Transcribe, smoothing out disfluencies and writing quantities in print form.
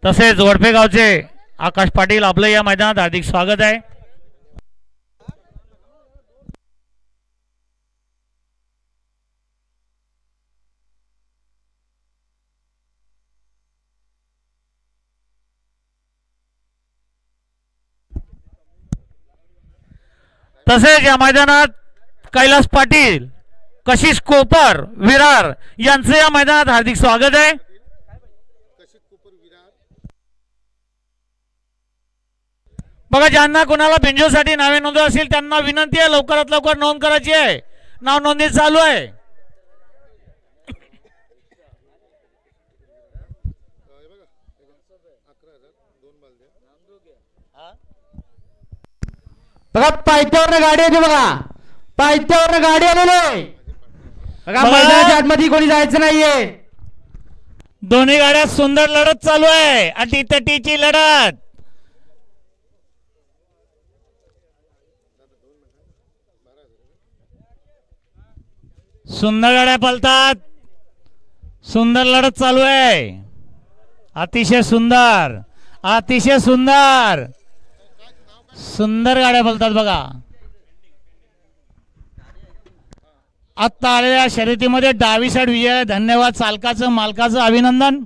तसेच वडपे गावचे आकाश पाटील आपलं या मैदानात हार्दिक स्वागत आहे। तसेच या मैदानात कैलास पाटील कशिश कोपर विरार यांचं या मैदानात हार्दिक स्वागत आहे। बघा ज्यांना कोणाला बिंजोसाठी नावे नोंदव असेल त्यांना विनंती आहे लवकरात लवकर नोंद करायची आहे। नाव नोंदणी चालू आहे। बघा पायथ्यावर गाडी आली बघा पायथ्यावर गाडी आलेली बघा मैदानाच्या आतमध्ये कोणी जायचं नाहीये। दोन्ही गाड्या सुंदर लढत चालू आहे अटीतटीची लढत। सुंदर गाड्या पळतात सुंदर लढत चालू आहे अतिशय सुंदर अतिशय सुंदर सुंदर गाड्या पळतात बघा। आत्ता आलेल्या शर्यतीमध्ये डावी साईड विजय धन्यवाद चालकाचं मालकाचं अभिनंदन।